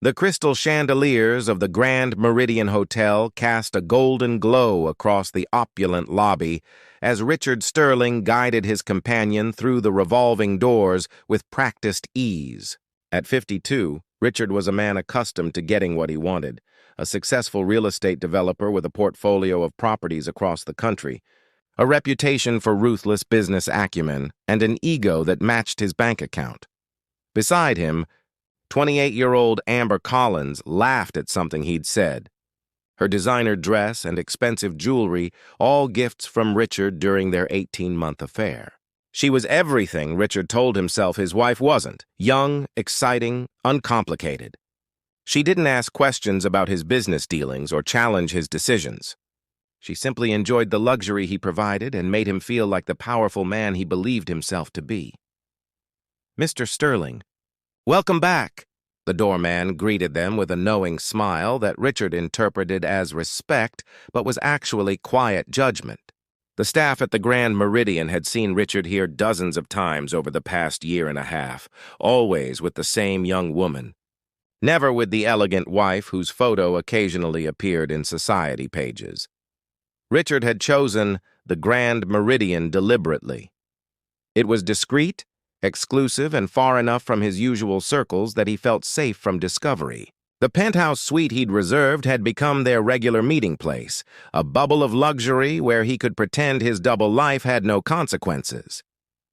The crystal chandeliers of the Grand Meridian Hotel cast a golden glow across the opulent lobby as Richard Sterling guided his companion through the revolving doors with practiced ease. At 52, Richard was a man accustomed to getting what he wanted, a successful real estate developer with a portfolio of properties across the country, a reputation for ruthless business acumen, and an ego that matched his bank account. Beside him, 28-year-old Amber Collins laughed at something he'd said. Her designer dress and expensive jewelry, all gifts from Richard during their 18-month affair. She was everything Richard told himself his wife wasn't: young, exciting, uncomplicated. She didn't ask questions about his business dealings or challenge his decisions. She simply enjoyed the luxury he provided and made him feel like the powerful man he believed himself to be. "Mr. Sterling, welcome back," the doorman greeted them with a knowing smile that Richard interpreted as respect but was actually quiet judgment. The staff at the Grand Meridian had seen Richard here dozens of times over the past year and a half, always with the same young woman. Never with the elegant wife whose photo occasionally appeared in society pages. Richard had chosen the Grand Meridian deliberately. It was discreet, exclusive, and far enough from his usual circles that he felt safe from discovery. The penthouse suite he'd reserved had become their regular meeting place, a bubble of luxury where he could pretend his double life had no consequences.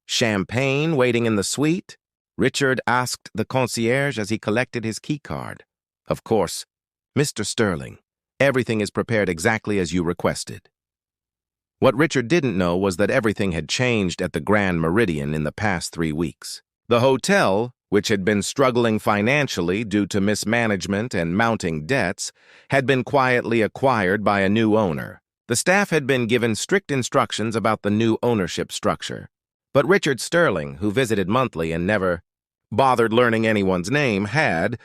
"Champagne waiting in the suite?" Richard asked the concierge as he collected his keycard. "Of course, Mr. Sterling. Everything is prepared exactly as you requested." What Richard didn't know was that everything had changed at the Grand Meridian in the past 3 weeks. The hotel, which had been struggling financially due to mismanagement and mounting debts, had been quietly acquired by a new owner. The staff had been given strict instructions about the new ownership structure. But Richard Sterling, who visited monthly and never bothered learning anyone's name, had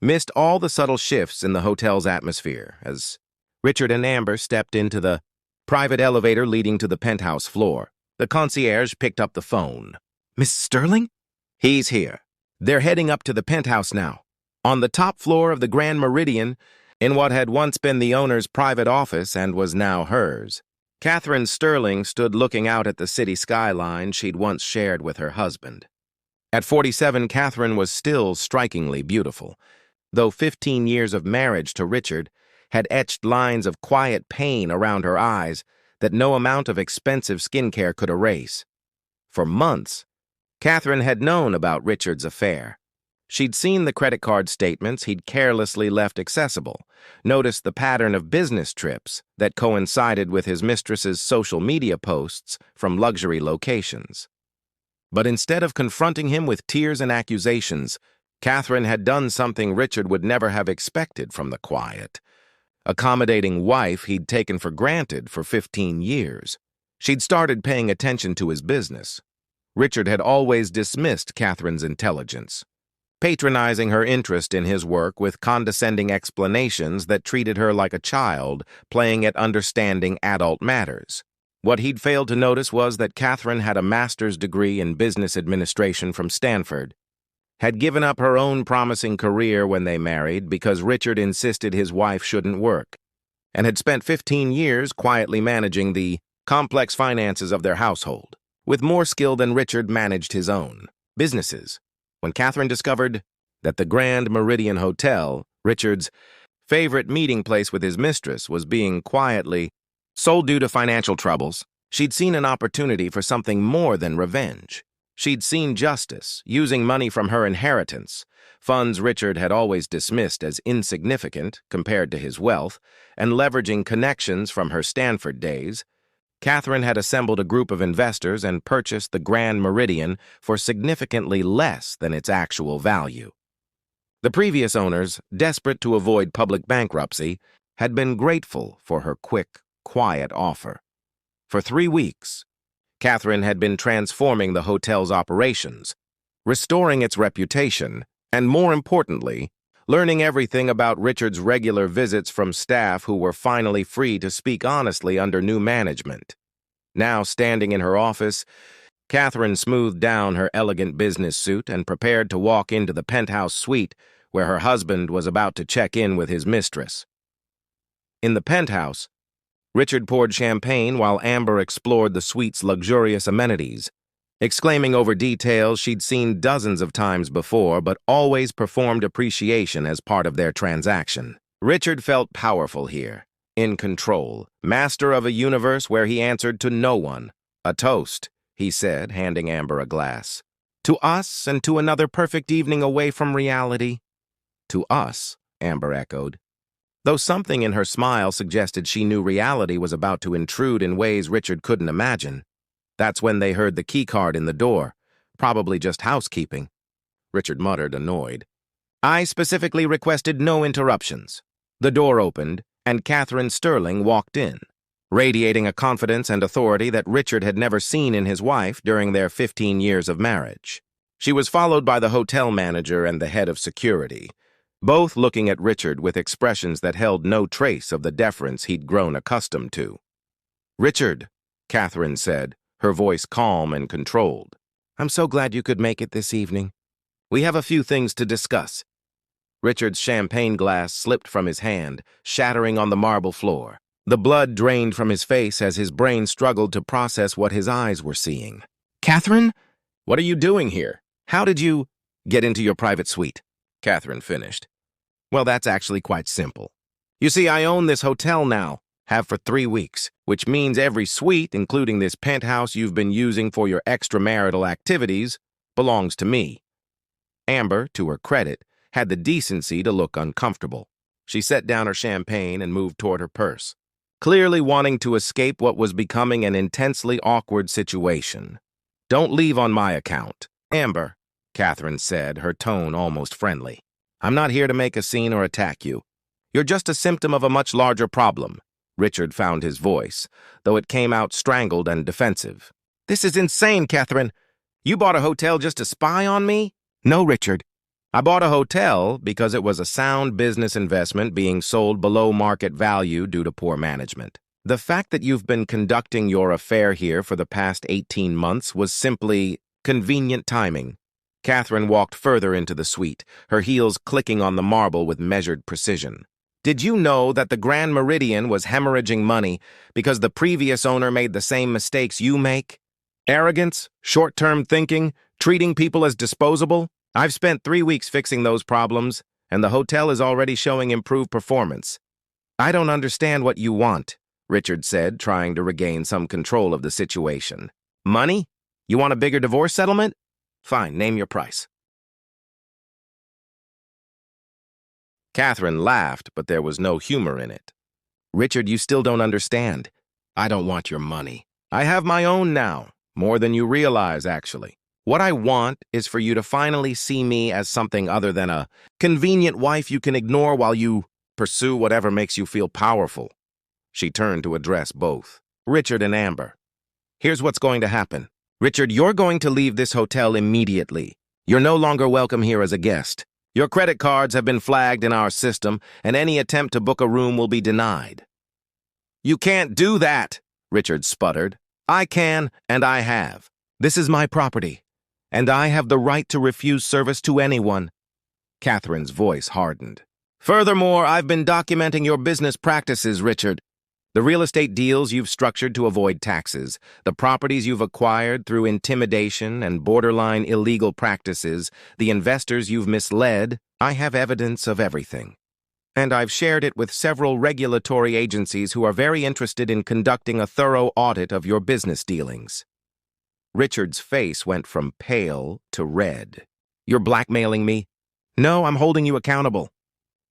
missed all the subtle shifts in the hotel's atmosphere as Richard and Amber stepped into the private elevator leading to the penthouse floor. The concierge picked up the phone. "Miss Sterling?" "He's here. They're heading up to the penthouse now, on the top floor of the Grand Meridian, in what had once been the owner's private office and was now hers." Catherine Sterling stood looking out at the city skyline she'd once shared with her husband. At 47, Catherine was still strikingly beautiful, though 15 years of marriage to Richard had etched lines of quiet pain around her eyes that no amount of expensive skincare could erase. For months, Catherine had known about Richard's affair. She'd seen the credit card statements he'd carelessly left accessible, noticed the pattern of business trips that coincided with his mistress's social media posts from luxury locations. But instead of confronting him with tears and accusations, Catherine had done something Richard would never have expected from the quiet, accommodating wife he'd taken for granted for 15 years. She'd started paying attention to his business. Richard had always dismissed Catherine's intelligence, patronizing her interest in his work with condescending explanations that treated her like a child playing at understanding adult matters. What he'd failed to notice was that Catherine had a master's degree in business administration from Stanford, had given up her own promising career when they married because Richard insisted his wife shouldn't work, and had spent 15 years quietly managing the complex finances of their household, with more skill than Richard managed his own businesses. When Catherine discovered that the Grand Meridian Hotel, Richard's favorite meeting place with his mistress, was being quietly sold due to financial troubles, she'd seen an opportunity for something more than revenge. She'd seen justice, using money from her inheritance, funds Richard had always dismissed as insignificant compared to his wealth, and leveraging connections from her Stanford days. Catherine had assembled a group of investors and purchased the Grand Meridian for significantly less than its actual value. The previous owners, desperate to avoid public bankruptcy, had been grateful for her quick, quiet offer. For 3 weeks, Catherine had been transforming the hotel's operations, restoring its reputation, and more importantly, learning everything about Richard's regular visits from staff who were finally free to speak honestly under new management. Now standing in her office, Catherine smoothed down her elegant business suit and prepared to walk into the penthouse suite where her husband was about to check in with his mistress. In the penthouse, Richard poured champagne while Amber explored the suite's luxurious amenities, exclaiming over details she'd seen dozens of times before but always performed appreciation as part of their transaction. Richard felt powerful here, in control, master of a universe where he answered to no one. "A toast," he said, handing Amber a glass. "To us and to another perfect evening away from reality." "To us," Amber echoed, though something in her smile suggested she knew reality was about to intrude in ways Richard couldn't imagine. That's when they heard the keycard in the door, probably just housekeeping. Richard muttered, annoyed. "I specifically requested no interruptions." The door opened, and Catherine Sterling walked in, radiating a confidence and authority that Richard had never seen in his wife during their 15 years of marriage. She was followed by the hotel manager and the head of security, both looking at Richard with expressions that held no trace of the deference he'd grown accustomed to. "Richard," Catherine said, her voice calm and controlled, "I'm so glad you could make it this evening. We have a few things to discuss." Richard's champagne glass slipped from his hand, shattering on the marble floor. The blood drained from his face as his brain struggled to process what his eyes were seeing. "Catherine? What are you doing here? How did you get into your private suite?" Catherine finished. "Well, that's actually quite simple. You see, I own this hotel now, have for 3 weeks, which means every suite, including this penthouse you've been using for your extramarital activities, belongs to me." Amber, to her credit, had the decency to look uncomfortable. She set down her champagne and moved toward her purse, clearly wanting to escape what was becoming an intensely awkward situation. "Don't leave on my account." "Amber," Catherine said, her tone almost friendly, "I'm not here to make a scene or attack you. You're just a symptom of a much larger problem." Richard found his voice, though it came out strangled and defensive. "This is insane, Catherine. You bought a hotel just to spy on me?" "No, Richard. I bought a hotel because it was a sound business investment being sold below market value due to poor management. The fact that you've been conducting your affair here for the past 18 months was simply convenient timing." Catherine walked further into the suite, her heels clicking on the marble with measured precision. "Did you know that the Grand Meridian was hemorrhaging money because the previous owner made the same mistakes you make? Arrogance, short-term thinking, treating people as disposable? I've spent 3 weeks fixing those problems, and the hotel is already showing improved performance." "I don't understand what you want," Richard said, trying to regain some control of the situation. "Money? You want a bigger divorce settlement? Fine, name your price." Catherine laughed, but there was no humor in it. "Richard, you still don't understand. I don't want your money. I have my own now, more than you realize, actually. What I want is for you to finally see me as something other than a convenient wife you can ignore while you pursue whatever makes you feel powerful." She turned to address both Richard and Amber. "Here's what's going to happen. Richard, you're going to leave this hotel immediately. You're no longer welcome here as a guest. Your credit cards have been flagged in our system, and any attempt to book a room will be denied." "You can't do that," Richard sputtered. "I can, and I have. This is my property, and I have the right to refuse service to anyone." Catherine's voice hardened. "Furthermore, I've been documenting your business practices, Richard. The real estate deals you've structured to avoid taxes, the properties you've acquired through intimidation and borderline illegal practices, the investors you've misled. I have evidence of everything. And I've shared it with several regulatory agencies who are very interested in conducting a thorough audit of your business dealings." Richard's face went from pale to red. "You're blackmailing me?" "No, I'm holding you accountable.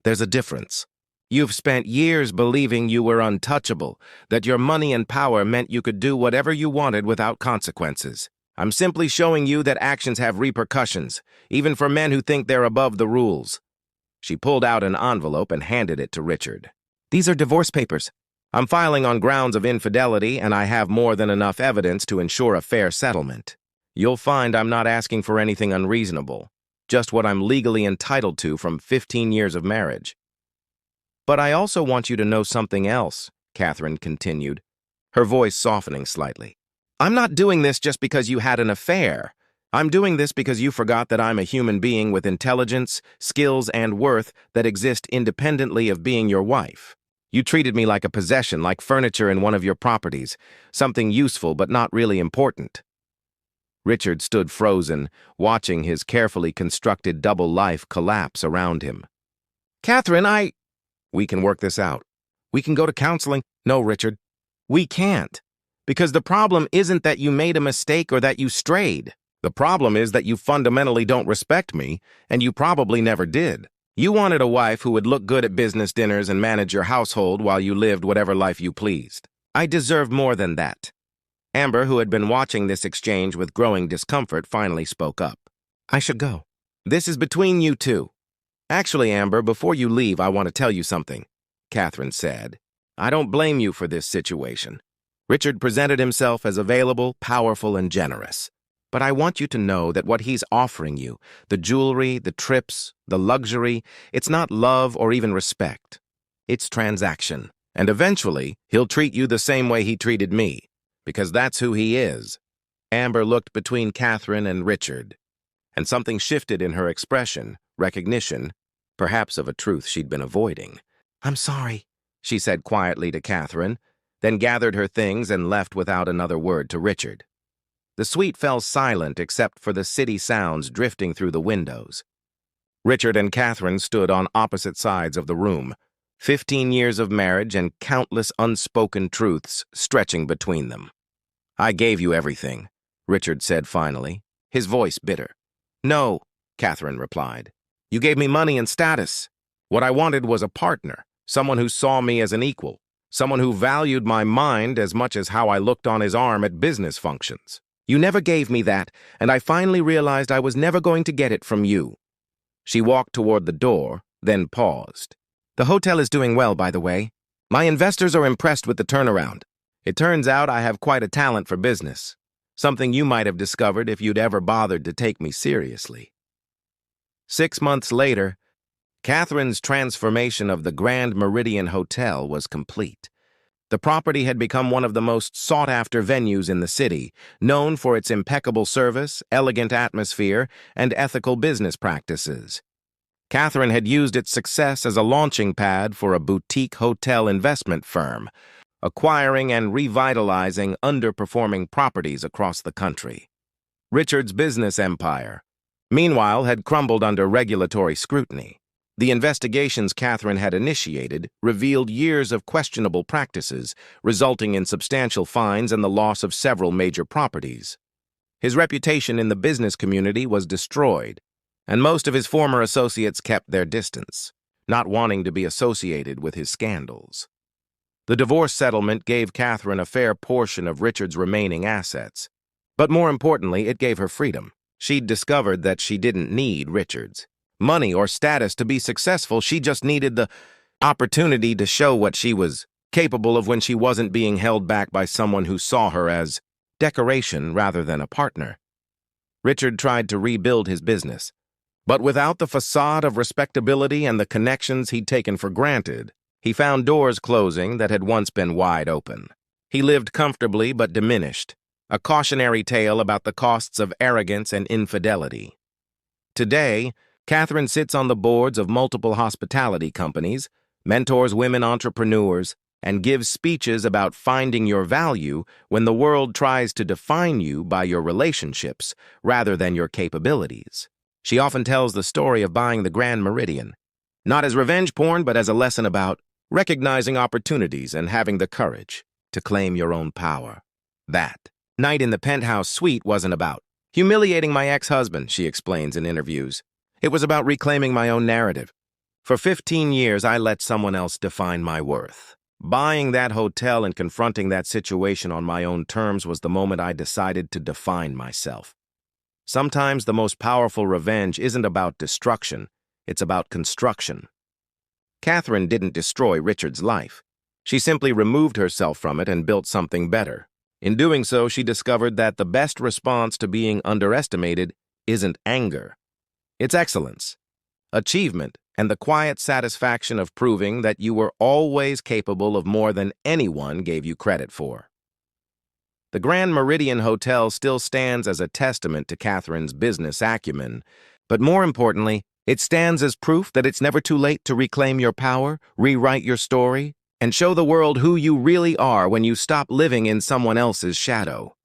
There's a difference. You've spent years believing you were untouchable, that your money and power meant you could do whatever you wanted without consequences. I'm simply showing you that actions have repercussions, even for men who think they're above the rules." She pulled out an envelope and handed it to Richard. "These are divorce papers. I'm filing on grounds of infidelity, and I have more than enough evidence to ensure a fair settlement. You'll find I'm not asking for anything unreasonable, just what I'm legally entitled to from 15 years of marriage." "But I also want you to know something else," Catherine continued, her voice softening slightly. "I'm not doing this just because you had an affair. I'm doing this because you forgot that I'm a human being with intelligence, skills, and worth that exist independently of being your wife. You treated me like a possession, like furniture in one of your properties, something useful but not really important. Richard stood frozen, watching his carefully constructed double life collapse around him. Catherine, We can work this out. We can go to counseling. No, Richard, we can't. Because the problem isn't that you made a mistake or that you strayed. The problem is that you fundamentally don't respect me, and you probably never did. You wanted a wife who would look good at business dinners and manage your household while you lived whatever life you pleased. I deserve more than that. Amber, who had been watching this exchange with growing discomfort, finally spoke up. I should go. This is between you two. Actually, Amber, before you leave, I want to tell you something, Catherine said. I don't blame you for this situation. Richard presented himself as available, powerful, and generous. But I want you to know that what he's offering you, the jewelry, the trips, the luxury, it's not love or even respect. It's transaction. And eventually, he'll treat you the same way he treated me, because that's who he is. Amber looked between Catherine and Richard, and something shifted in her expression, recognition, perhaps of a truth she'd been avoiding. I'm sorry, she said quietly to Catherine, then gathered her things and left without another word to Richard. The suite fell silent except for the city sounds drifting through the windows. Richard and Catherine stood on opposite sides of the room, 15 years of marriage and countless unspoken truths stretching between them. I gave you everything, Richard said finally, his voice bitter. No, Catherine replied. You gave me money and status. What I wanted was a partner, someone who saw me as an equal, someone who valued my mind as much as how I looked on his arm at business functions. You never gave me that, and I finally realized I was never going to get it from you. She walked toward the door, then paused. The hotel is doing well, by the way. My investors are impressed with the turnaround. It turns out I have quite a talent for business, something you might have discovered if you'd ever bothered to take me seriously. 6 months later, Catherine's transformation of the Grand Meridian Hotel was complete. The property had become one of the most sought-after venues in the city, known for its impeccable service, elegant atmosphere, and ethical business practices. Catherine had used its success as a launching pad for a boutique hotel investment firm, acquiring and revitalizing underperforming properties across the country. Richard's business empire, meanwhile, had crumbled under regulatory scrutiny. The investigations Catherine had initiated revealed years of questionable practices, resulting in substantial fines and the loss of several major properties. His reputation in the business community was destroyed, and most of his former associates kept their distance, not wanting to be associated with his scandals. The divorce settlement gave Catherine a fair portion of Richard's remaining assets, but more importantly, it gave her freedom. She'd discovered that she didn't need Richard's money or status to be successful. She just needed the opportunity to show what she was capable of when she wasn't being held back by someone who saw her as decoration rather than a partner. Richard tried to rebuild his business, but without the facade of respectability and the connections he'd taken for granted, he found doors closing that had once been wide open. He lived comfortably but diminished, a cautionary tale about the costs of arrogance and infidelity. Today, Catherine sits on the boards of multiple hospitality companies, mentors women entrepreneurs, and gives speeches about finding your value when the world tries to define you by your relationships rather than your capabilities. She often tells the story of buying the Grand Meridian, not as revenge porn, but as a lesson about recognizing opportunities and having the courage to claim your own power. That night in the penthouse suite wasn't about humiliating my ex-husband, she explains in interviews. It was about reclaiming my own narrative. For 15 years, I let someone else define my worth. Buying that hotel and confronting that situation on my own terms was the moment I decided to define myself. Sometimes the most powerful revenge isn't about destruction, it's about construction. Catherine didn't destroy Richard's life. She simply removed herself from it and built something better. In doing so, she discovered that the best response to being underestimated isn't anger. It's excellence, achievement, and the quiet satisfaction of proving that you were always capable of more than anyone gave you credit for. The Grand Meridian Hotel still stands as a testament to Catherine's business acumen, but more importantly, it stands as proof that it's never too late to reclaim your power, rewrite your story, and show the world who you really are when you stop living in someone else's shadow.